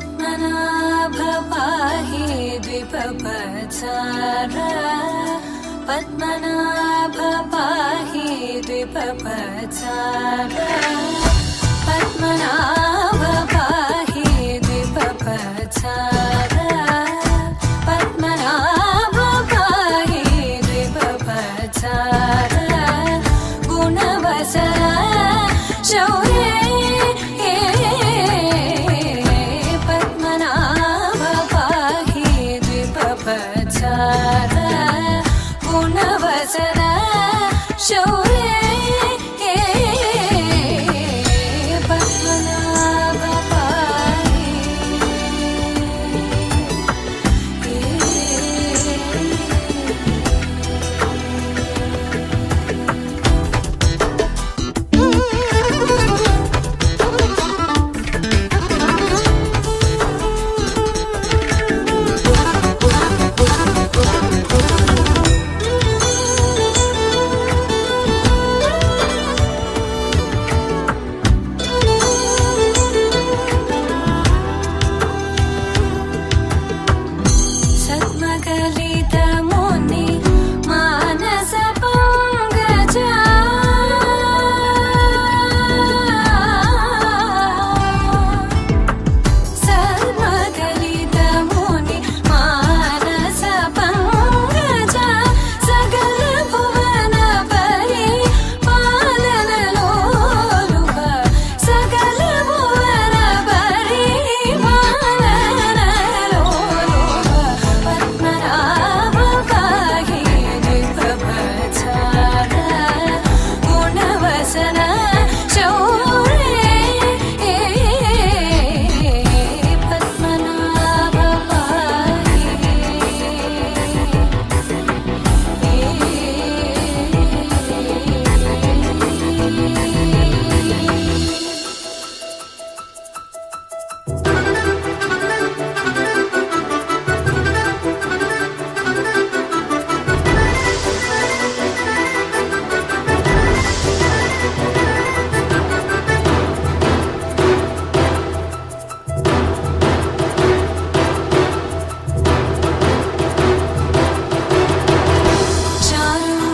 पद्मनाभ पाहि द्विपपचार पद्मनाभ पाहि द्विपपचार पद्मनाभ पाहि द्विपपचार पद्मनाभ पाहि द्विपपचार गुणवसर शौर्ये गुणवसरा शौर्ये पद्मनाभ पाहि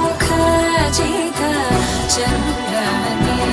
चारुमुखजित चन्द्रनेत्र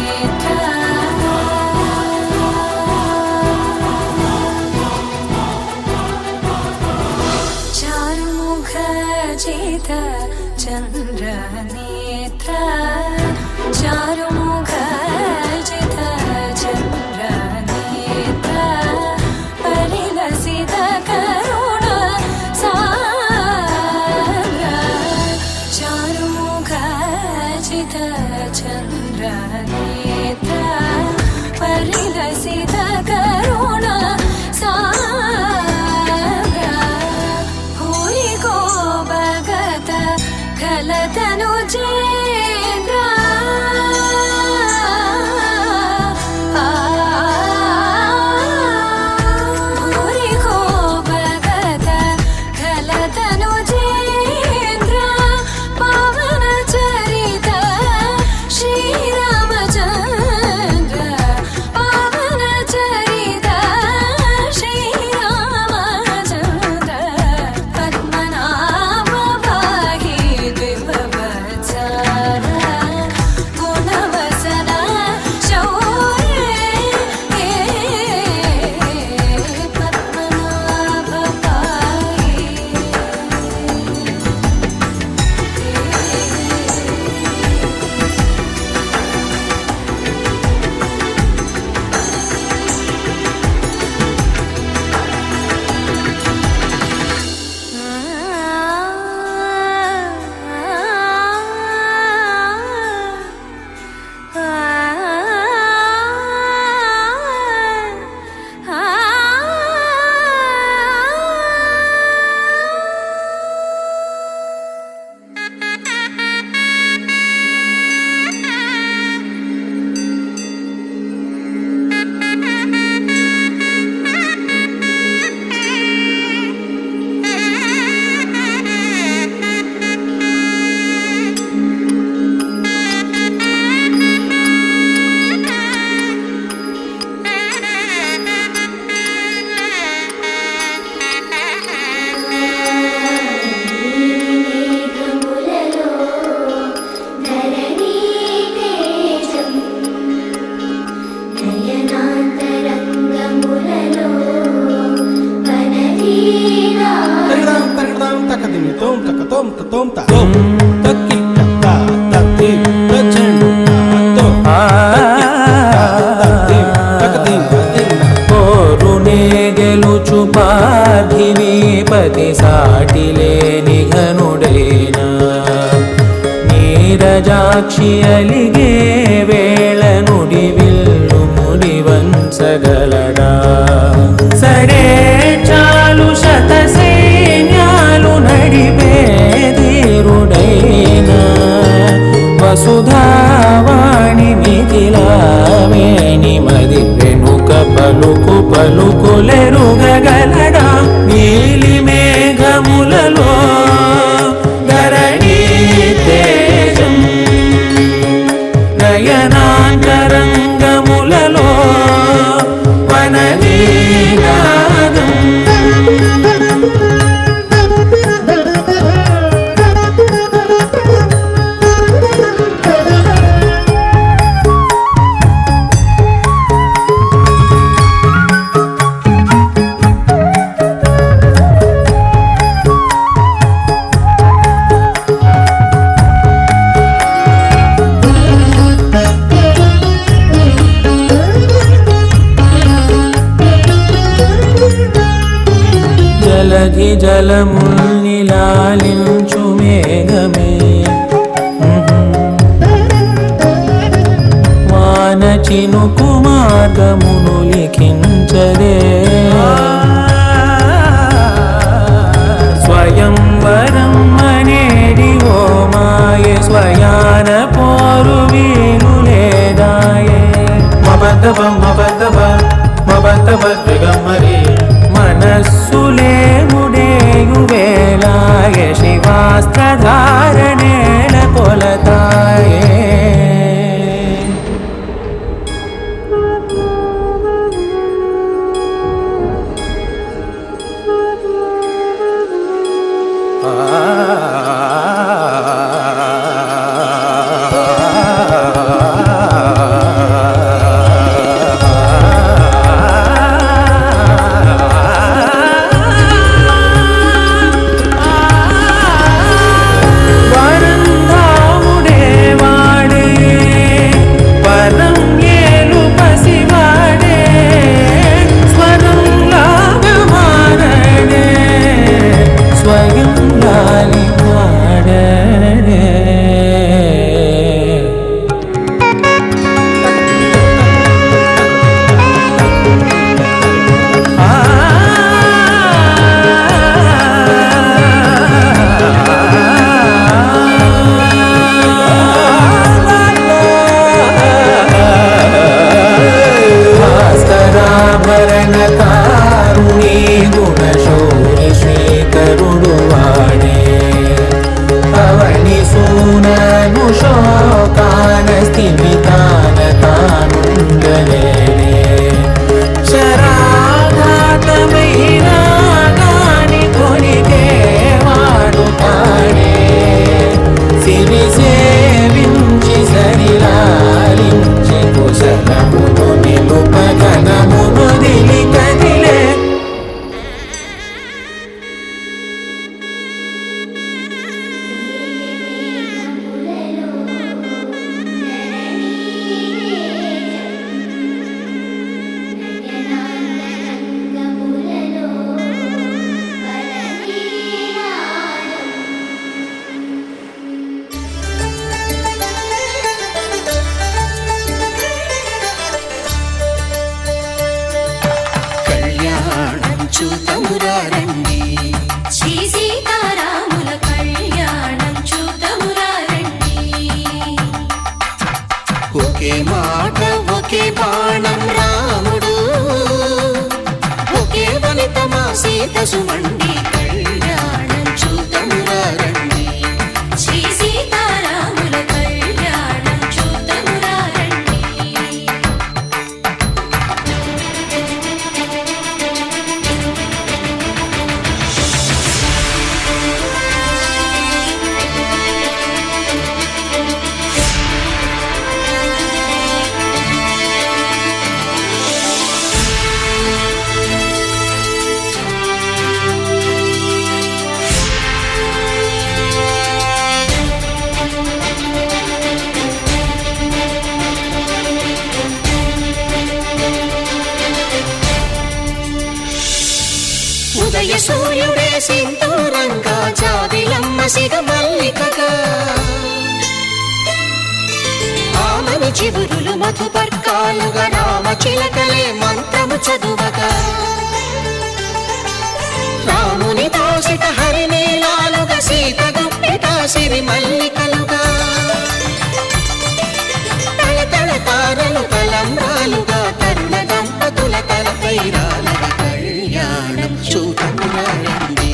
తకదిమి తోం తక తోం తోం త తోం తక్కి తక్క తత్తి తచెండు తోం తక్కి తకదిమి తకదిమి కోరునే గెలుచు పార్థివీపతి సాటిలేని ఘనుడైనా నీరజాక్షి అలిగే వేళ నుడి విల్లు ముడి వంచగలడా సరే చాలు శత సైన్యాలు నడిపే ధీరుడైనా వసుధావాణి మిథిలావేణి మది వెనుక పలుకు పలుకులెరుగగలడా నీలి మేఘములలో ధరణి తేజం నయనాంతరంగములలో వననీనాదం జలధి జలముల్ని లాలించు మేఘమే వాన చినుకు మార్గమును లిఖించదే స్వయంవరం అనేది ఓ మాయే స్వయాన పోరు వీలు లేదాయే మబద్దబ మబద్దబ మబద్దబ దిగమ్మరి మనస్సులే ముడేయు వేళాయ శివాస్త్రధారణేల కొలతాయే భాస్కరాభరణకారుణీ గుణశౌరి శ్రీకరుడు వాడే అవని సూనను శోకాన స్థిమితాన తానుండలేనే శరాఘాతమైనా గాని కొనికే వాడుతాడే సిరి సేవించి సరిలాలించి కుశలమును నిలుపగనమును దిలి కదిలే కళ్యాణం చూతమురారండి శ్రీ సీతారాముల కళ్యాణం చూతమురారండి ఒకే మాట ఒకే బాణం రాముడు ఒకే వనిత మా సీత సుమండి కళ్యాణం చూతమురారండి శ్రీ సీతారాముల కళ్యాణం చూతమురారండి ఉదయ సూర్యుడే సింధూరంగా జాబిలమ్మ సిగ మల్లికగా ఆమని చివురులు మధుపర్కాలుగా రామ చిలకలే మంత్రము చదువగా రాముని దోసిట హరినీలాలుగా సీత గుప్పిట సిరి మల్లికలుగా తళతళ తారలు తలంబ్రాలుగా తరుణ దంపతుల తలపైరాలగా కళ్యాణం చూతమురారండి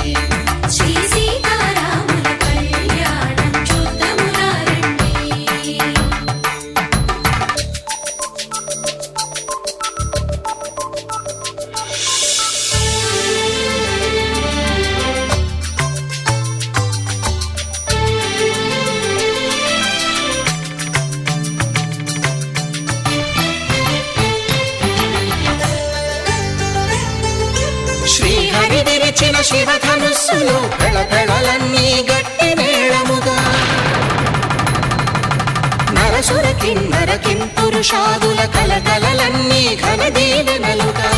శ్రీ సీతారాముల కళ్యాణం చూద్దామురారండి. శ్రీహరి విరిచిన శివధనుస్సులు పెళపెళలన్నీ గట్టి మేళముగా నరసుర కిన్నర కింపురుషాదుల కలకలలన్నీ ఘన దీవెనలుగా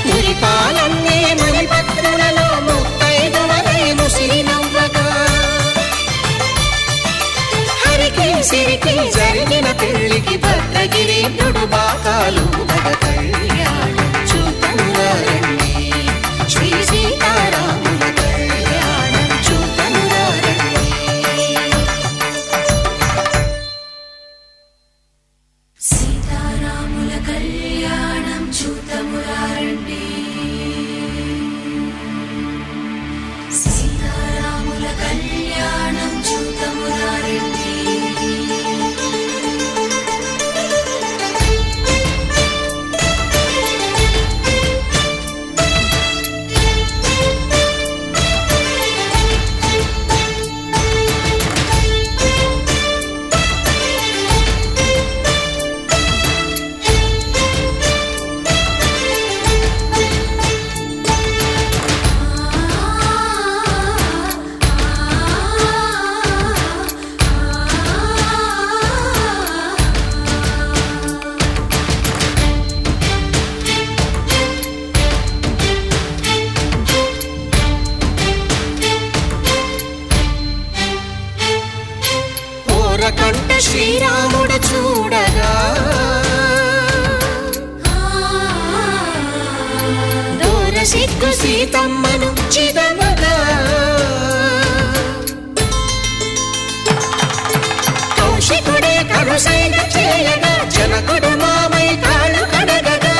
మురిపాలన్నీ మణిపత్రులలో ముత్తైదువలై ముసిరి నవ్వగా హరికి సిరికి జరిగిన పెళ్లికి భద్రగిరీంద్రుడు బాకాలు కళ్యాణం చూతమురారండి శ్రీ సీతారాముల కళ్యాణం చూతమురారండి సీతారాముల కళ్యాణం చూద్దామురారండి. సీతారాముల కళ్యాణం చూద్దామురారండి. ఓరకంట శ్రీరాముడు చూడగా దూర సిగ్గు సీతమ్మను చిదమగా కౌశికుడే కరుసైన చేయగా జనకుడు మామై కాళ్ళు కడగగా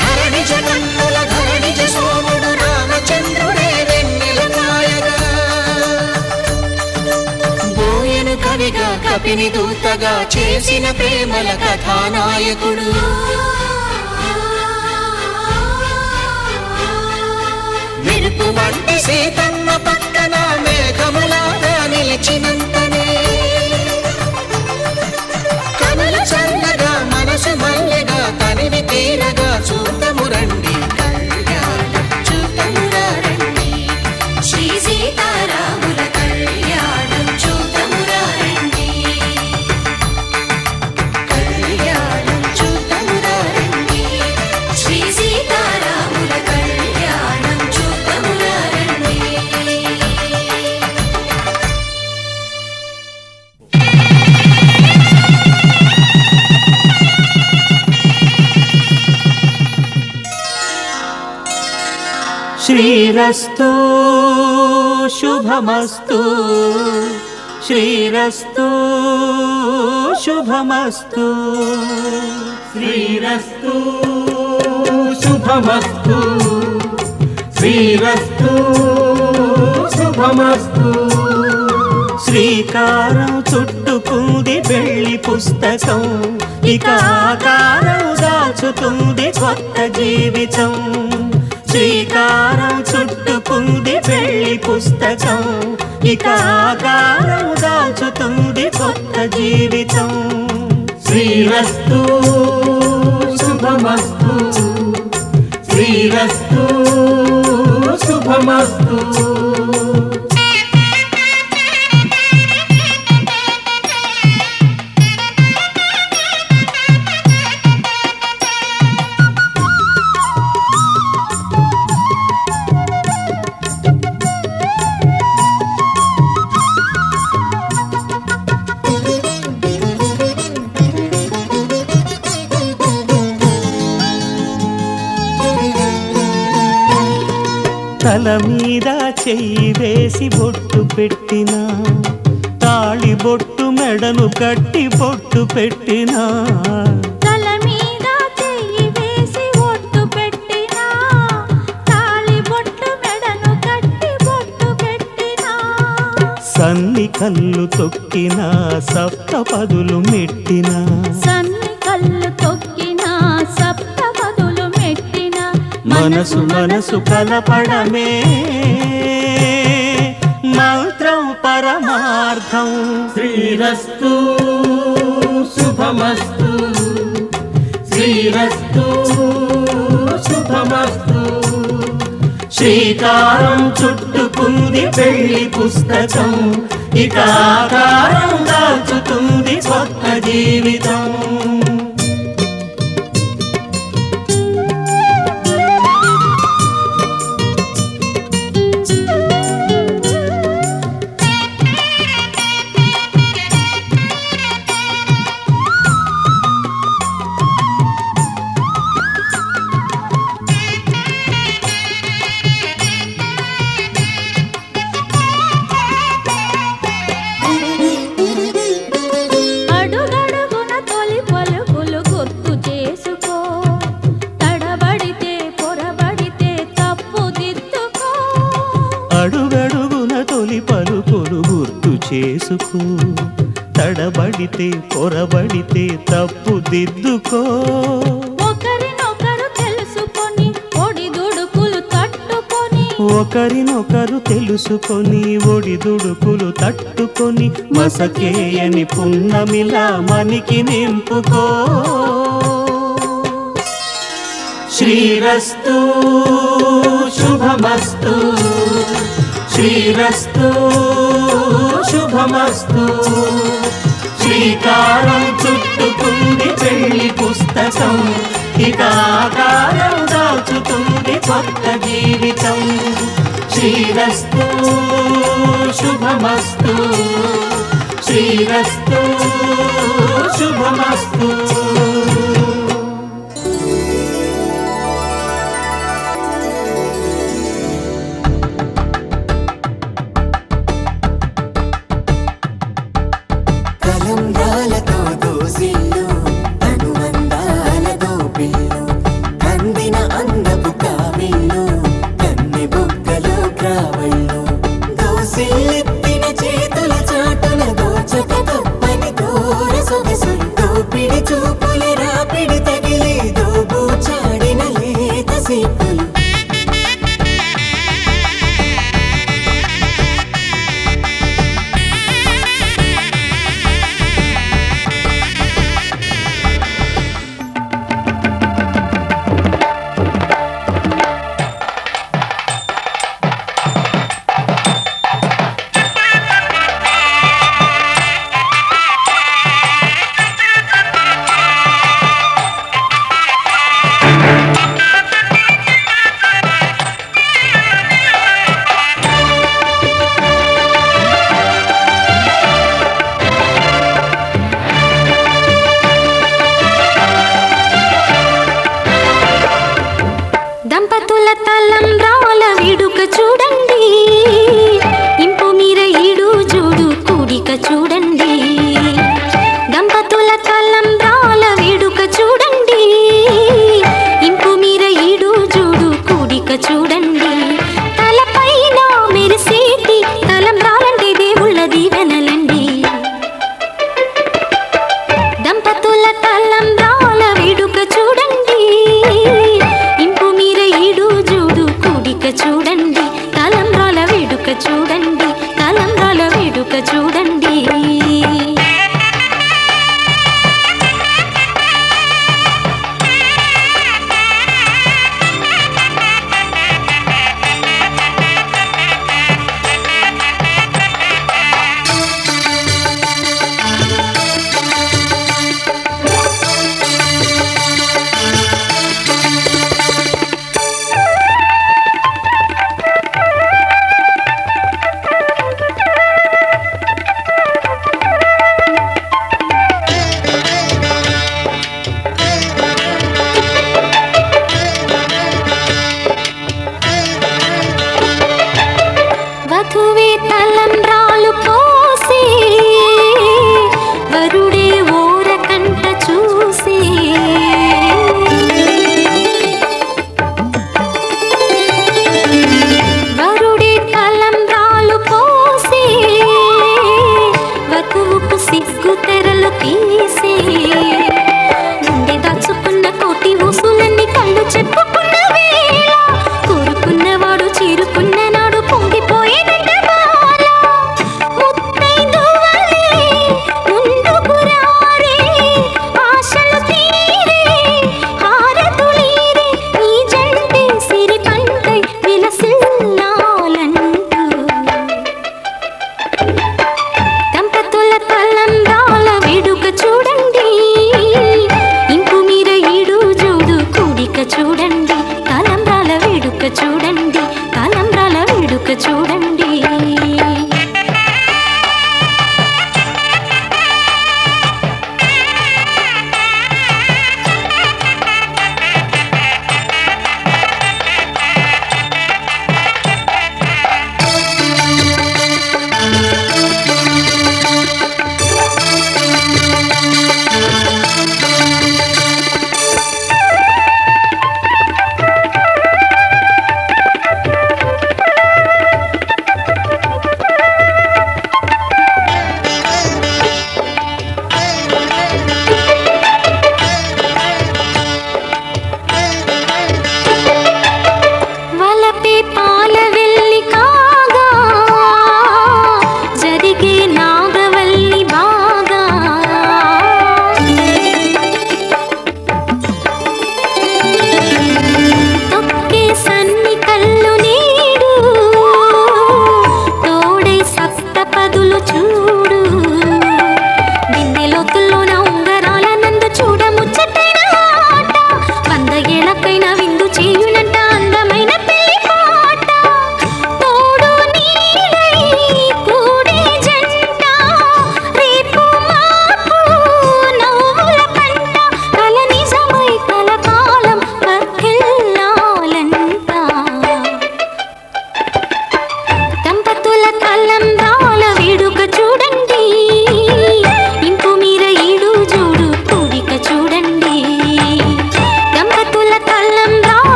ధరణి జగన్నుల ధరణిజ సోముడు రామచంద్రుడే వెన్నెల కాయగా బోయను కవిగా కపిని దూతగా చేసిన ప్రేమల కథానాయకుడు మెరుపు వంటి సీతమ్మ పక్కన మేఘములాగా నిలిచినంతనే కనుల చల్లగా మనసు మల్లెగా తనివి తీరగా చూతమురండి కళ్యాణం చూతమురారండి శ్రీ సీతారాముల కళ్యాణం చూద్దామురారండి. కళ్యాణం చూతమురారండి శ్రీ సీతారాముల కళ్యాణం చూద్దామురారండి. శ్రీరస్తు శుభమస్తు శ్రీరస్తు శుభమస్తు శ్రీరస్తు శుభమస్తు శ్రీరస్తు శుభమస్తు శ్రీకారం చుట్టుకుంది వెళ్ళి పుస్తకం ఇక ఆకారం దాచుతుంది కొత్త జీవితం శ్రీకారం చుట్టుకుంది వెళ్ళి పుస్తకం ఇక ఆకారం దాచుతుంది కొత్త జీవితం శ్రీరస్తు శుభమస్తు శ్రీరస్తు శుభమస్తు తల మీద చెయ్యి వేసి బొట్టు పెట్టినా తాళి బొట్టు మెడను కట్టి బొట్టు పెట్టినా తల మీద చెయ్యి వేసి బొట్టు పెట్టినా తాళి బొట్టు మెడను కట్టి బొట్టు పెట్టినా సన్ని కళ్ళు తొక్కినా సప్తపదులు మెట్టినా సన్ని కళ్ళు తొక్కినా సప్తపదులు మెట్టినా మనసు మనసు కలపడమే మంత్రం పరమార్థం శ్రీరస్తు శుభమస్తు శ్రీరస్తు శుభమస్తు శ్రీకారం చుట్టుకుంది పెళ్లి పుస్తకం ఇక ఆకారం దాచుతుంది కొత్త జీవితం అడుగడుగున తొలి పలుకులు గుర్తు చేసుకో తడబడితే పొరబడితే తప్పు దిద్దుకో అడుగడుగున తొలి పలుకులు గుర్తు చేసుకో తడబడితే పొరబడితే తప్పు దిద్దుకో ఒకరినొకరు తెలుసుకొని ఒడిదుడుకులు తట్టుకొని ఒకరినొకరు తెలుసుకొని ఒడిదుడుకులు తట్టుకొని మసకేయని పున్నమిలా మనికి నింపుకో శ్రీరస్తు శుభమస్తు శ్రీరస్తు శుభమస్తు శ్రీకారం చుట్టుకుంది పెళ్లి పుస్తకం ఇక ఆకారం దాచుతుంది కొత్త జీవితం శ్రీరస్తు శుభమస్తు శ్రీరస్తు శుభమస్తు తలంబ్రాలతో దోసిళ్ళు అనుబంధాలతో పిల్లు అందిన అందపు కావిళ్ళు కన్నె బుగ్గలో క్రావళ్ళు దోసిళ్ళెత్తిన చేతుల చాటున దోచక తప్పని దూర సొగసులు దోపిడి చూపుల రాపిడి తగిలి దోబూచాడిన లేత సీపులు దంపతుల తలంబ్రాల వేడుక చూడండి ఇంపు మీర ఈడు జోడు కూడిక చూడండి దంపతుల తలంబ్రాల వేడుక చూడండి ఇంపు మీర ఈడు జోడు కూడిక చూడండి తలపైన మెరిసేటి తలంబ్రాలంటే దేవుళ్ళ దీవెనలండి దంపతుల తలంబ్రాల వేడుక చూడండి ఇంపు మీర ఈడు జోడు కూడిక చూడండి తలంబ్రాల వేడుక చూడండి తలంబ్రాల వేడుక చూడండి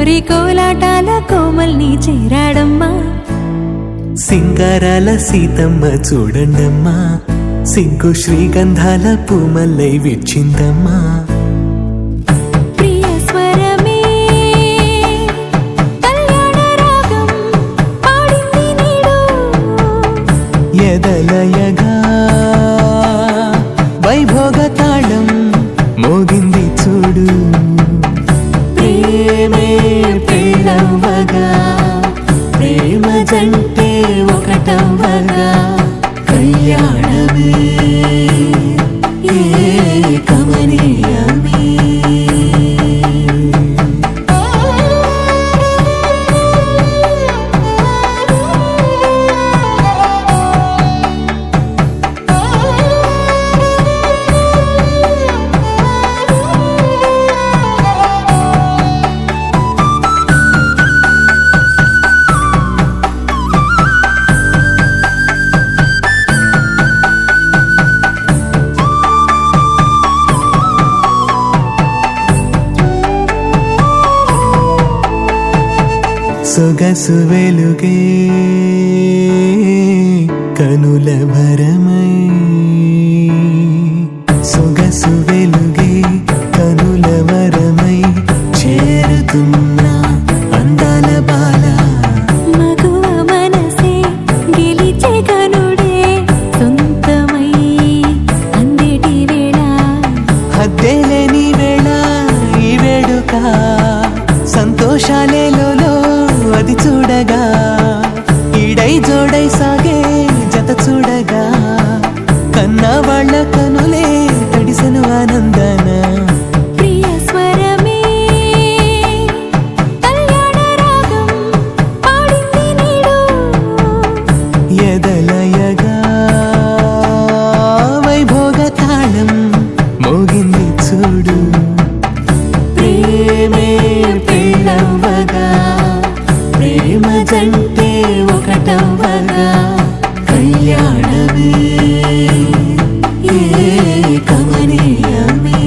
కోరి కోలాటాల కోమల్ని చేరాడమ్మా. సింగారాల సీతమ్మ చూడండమ్మా, సిగ్గు శ్రీగంధాల పూమల్లై విచ్చిందమ్మా. ప్రియ స్వరమే కళ్యాణ రాగం పాడింది నీడు, ఎదలయగా వైభోగ తాళం మోగింది చూడు. ప్రేమే పెళ్ళవ్వగా, ప్రేమ జంటే ఒకటవ్వగా, కళ్యాణమే కమనీయమే. సొగసు వెలుగే కనుల భరమై, సొగసు వెలుగే కనుల వరమై చేరుతున్న అందాల బాల. మగువ మనసే గెలిచే కనుడే సొంతమై అందేటి వేళ, హద్దేలేని వేళ ఈ వేడుక, సంతోషాలేలో అది చూడగా, ఈడై జోడై సాగే జత చూడగా, కన్నా వాళ్ళ కనులే తడిసెను ఆనందన. ప్రియ స్వరమే కళ్యాణ రాగం పాడింది నీడు, ఎదలయగా వైభోగ తాళం మోగింది చూడు. ప్రేమే పెళ్ళవ్వగా, ప్రేమ జంటే ఒకటవ్వగా, కళ్యాణమే కమనీయమే.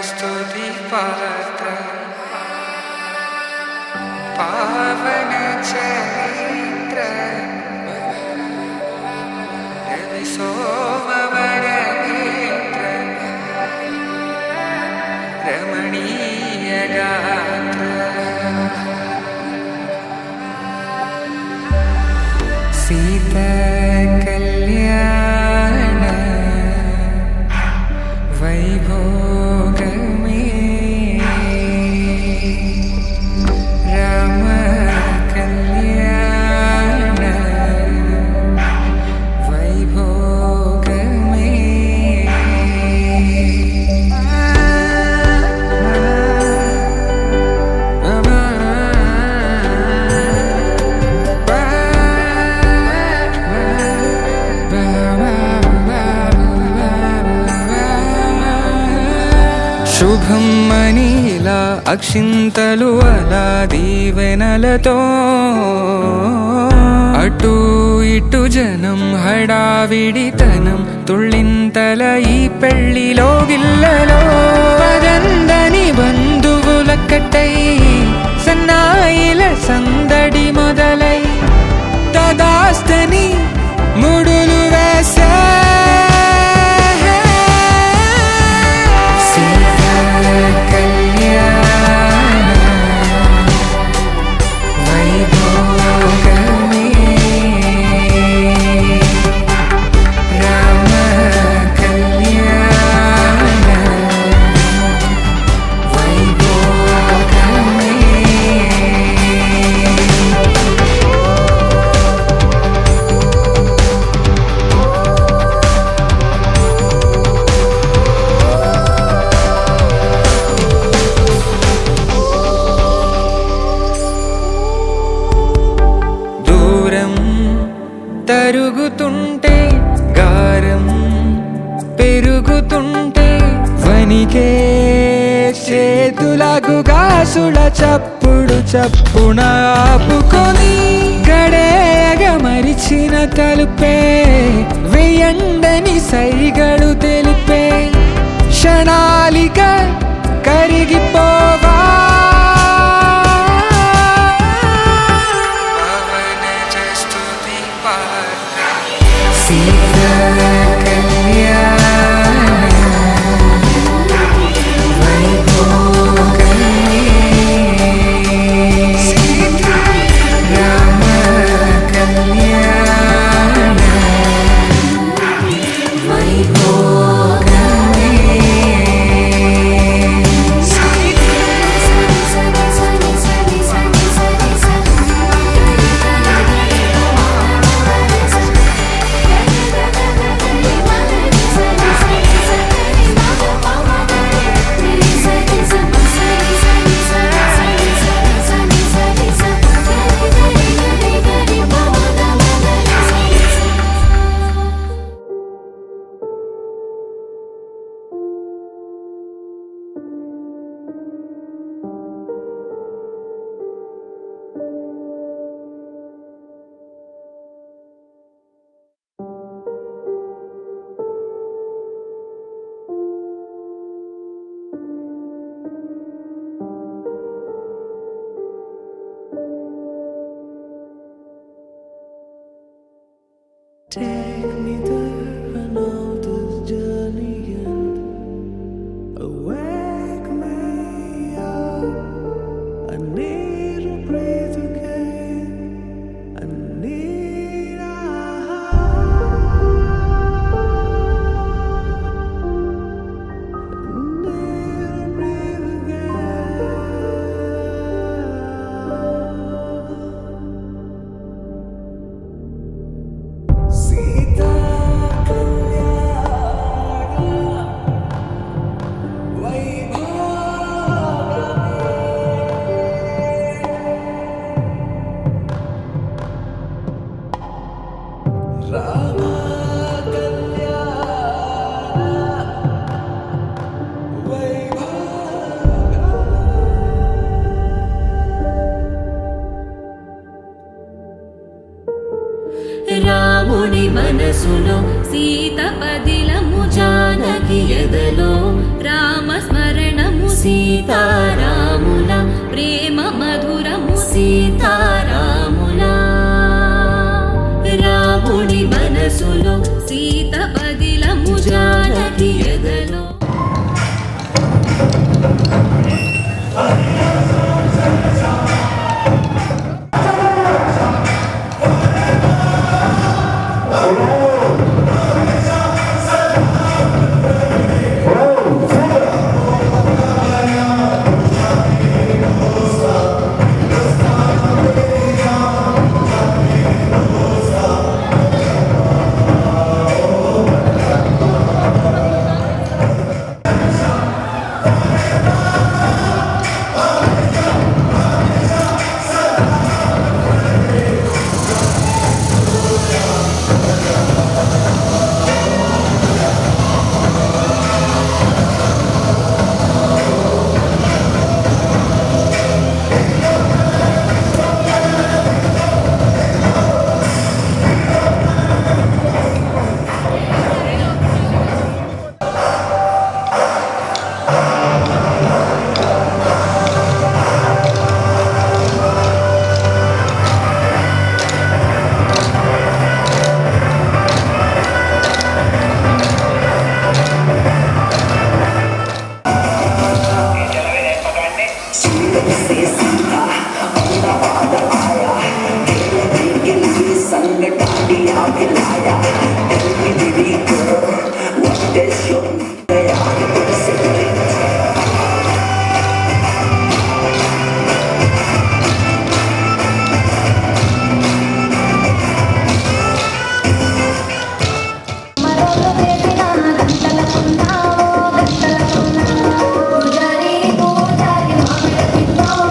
स्तुति पात्र पावन चरित्र रवि सोमवर नेत्र रमणीय गात्र सीता कल्याण वैभोग में राम कल्याण वैभोग శుభం మనీలా అక్షింతలు అలా దీవెనలతో అటు ఇటు జనం హడావిడితనం తుళ్ళింతల ఈ పెళ్లిలో గిల్లలో పదందని బంధువులక్కటై సన్నాయిల సందడి మొదలై తదాస్తని ముడులు వేసే చేతులగుగా సుళ చప్పుడు చప్పున ఆపుకొని గడేయగ మరిచిన తలుపే వెయ్యండని సైగడు తెలిపే క్షణాలిక కరిగిపోవా Take me there, I know this journey ends. Wake me up, I need to breathe again. I need a breathe again. Sita రాముని మనసులో సీత పదిలము జానకి ఎదలో రామ స్మరణము సీతారాముల ప్రేమ మధురము సీతారాముల రాముని మనసులో సీత పదిలము జానకి ఎదలో పూజారి పూజారి మామిడి తిన్నావు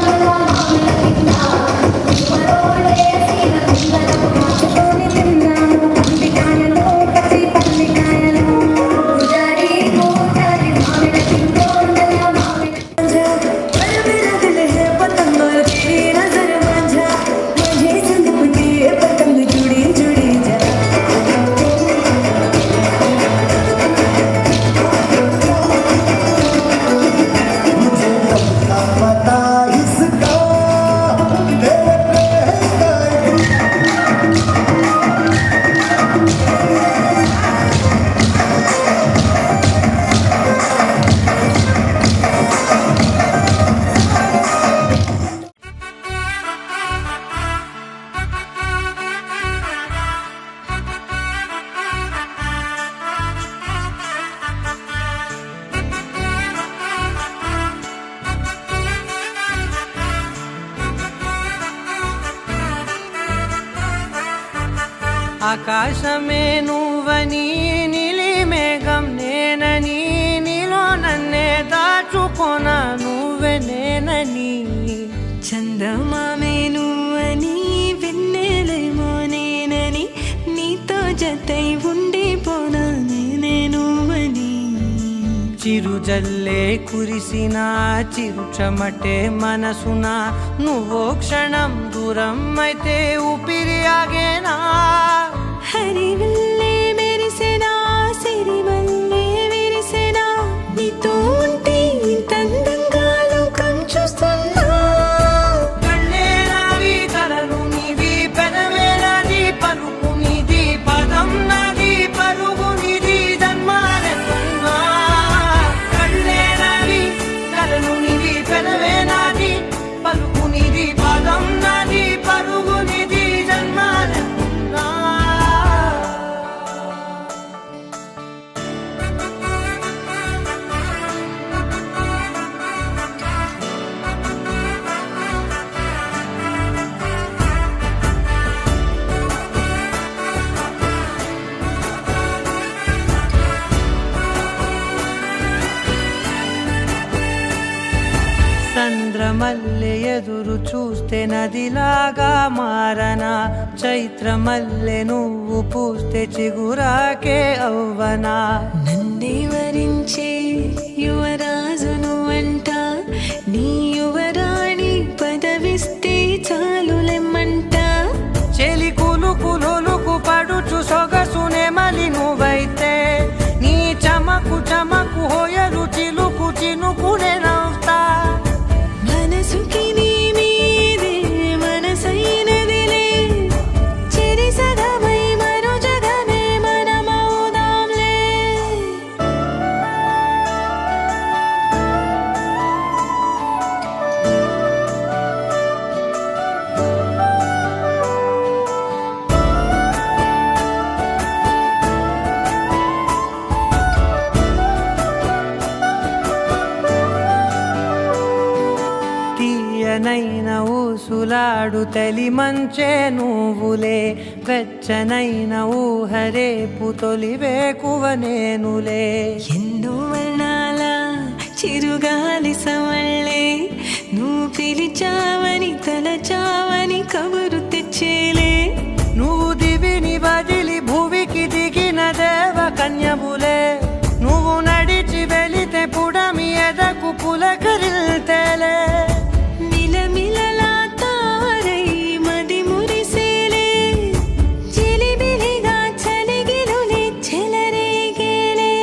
ఆకాశమే నువ్వని నీలి మేఘం నేనని నీలో నన్నే దాచుకోన నువ్వే నేనని చందమామే నువ్వని వెన్నెలేమో నేనని నీతో జతై ఉండిపోనా నేనే నువ్వని చిరుజల్లే కురిసిన చిరుచమటే మనసున నువ్వో క్షణం దూరం అయితే ఊపిరి ఆగేనా హరివల్లే మెరిసెనా సిరివల్లే విరిసెనా నీతో ఉంటే ఇంత అందంగా లోకం చూస్తున్నా కళ్ళే నావి కలలు నీవి పెదవే నాది పలుకు నీది పదం నాది పరుగు నీది జన్మాలెన్నున్నా కళ్ళే నావి కలలు నీవి పెదవే నాది పలుకు నీది పదం నాది పరుగు నీది జన్మాలెన్నున్నా చంద్రమల్లె ఎదురు చూస్తే నదిలాగా మారనా చైత్రమల్లె నువ్వు పూస్తే చిగురాకే అవ్వనా నన్నే వరించే యువరాజు నువ్వంట నీ యువరాణి పదవిస్తే చాలులెమ్మంట చెలి కులుకు పడుచు సొగసునే మలి నువ్వైతే నీ చమకు చమకు హోయలు చిలుకు చినుకునే నవ్వుతా మనసుకి నీ మీదే మనసైనదిలే చెరి సగమై మరో జగమే మనమవుదాంలే తీయనైన ఊసులాడు తలి మంచే నువ్వులే వెచ్చనైన ఊహరేపు తొలి వేకువ నేనులే ఎన్నో వర్ణాల చిరుగాలి సవళ్ళే నువ్వు పిలిచావని తలచావని కబురు తెచ్చేలే నువ్వు దివిని వదిలి భూమికి దిగిన దేవ కన్యములే నువ్వు నడిచి వెళితే పుడమి ఎదకు పులకరిల్తేలే మిలమిలలా తారై మది మురిసేలే చిలిబిలిగా చలిగిలులే చెలరేగేలే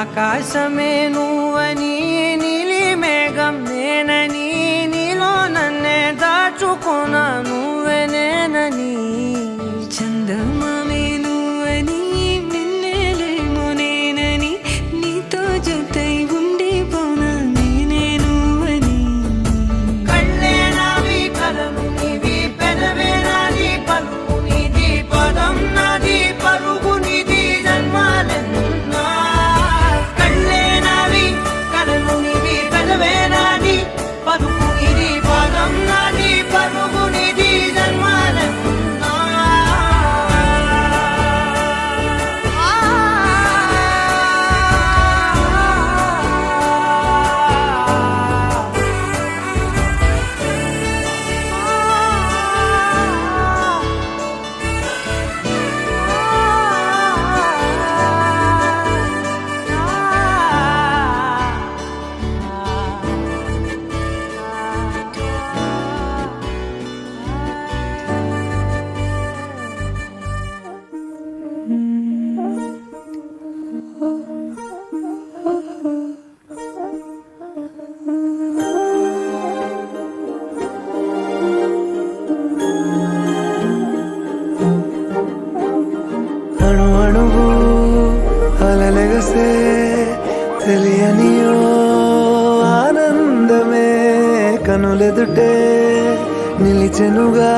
ఆకాశమే నువ్వని నీలి మేఘం నేనని నీలో నన్నే దాచుకోన నువ్వే నేనని చందమామే నువ్వని వెన్నెలేమో నేనని నీతో జతై ఉండిపోనా నేనే నువ్వని కళ్ళే నావి కలలు నీవి పెదవే నాది పలుకు నీది పదం నాది పరుగు నీది జన్మాలెన్నున్నా కళ్ళే నావి కలలు నీవి పెదవే నాది పలుకు నీది పదం నాది పరుగు నీది జన్మాలెన్నున్నా అణు అణువు అలలెగసే తెలియనియో ఆనందమే కనులెదుటే నిలిచెనుగా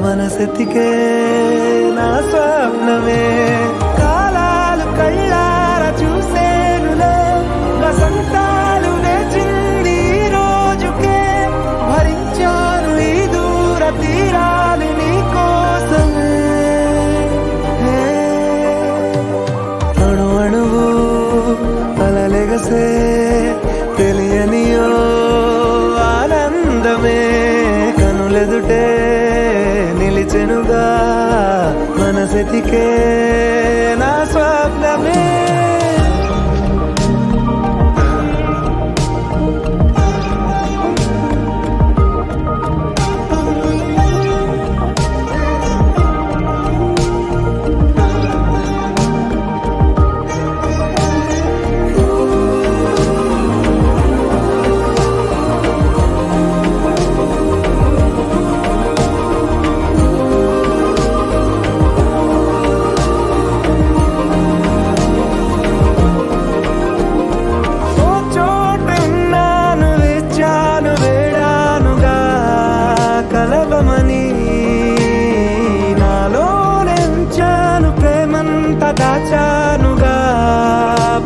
మనసెతికే నా స్వప్నమే కాలాలు కళ్ళార చూసేనులే వసంతాలు వేచింది ఈ రోజుకే భరించాను ఈ దూర తీరాలు నీ కోసమే బ్రతుకే నా స్వప్నమే ఓ చోటున్నాను వేచాను వేడానుగా కలవమని నాలో నెంచాను ప్రేమంత దాచానుగా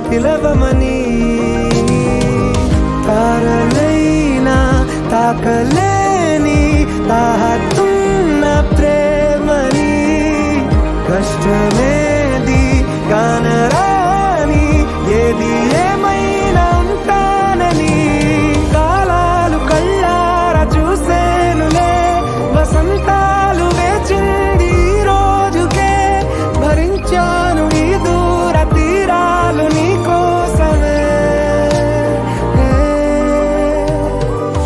పిలవమని తారలైనా తాకలేని తాహతున్న ప్రేమని కష్టమేది కానరాని ఏది ఏమైనా ఉంటానని కాలాలు కళ్ళారా చూసేనులే వసంతాలు వేచింది ఈ రోజుకే భరించాను ఈ దూర తీరాలు నీ కోసమే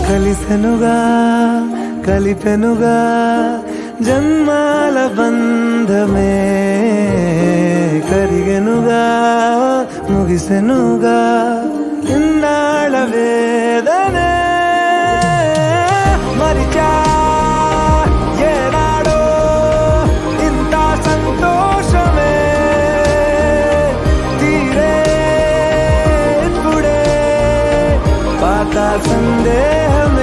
కలిసెనుగా కలిపెనుగా జన్మాల బంధమే కరిగెనుగా ముగిసెనుగా ఇన్నాళ్ళ వేదనే మరిచా ఏనాడో ఇంత సంతోషమే తీరే ఇప్పుడే పాత సందేహమే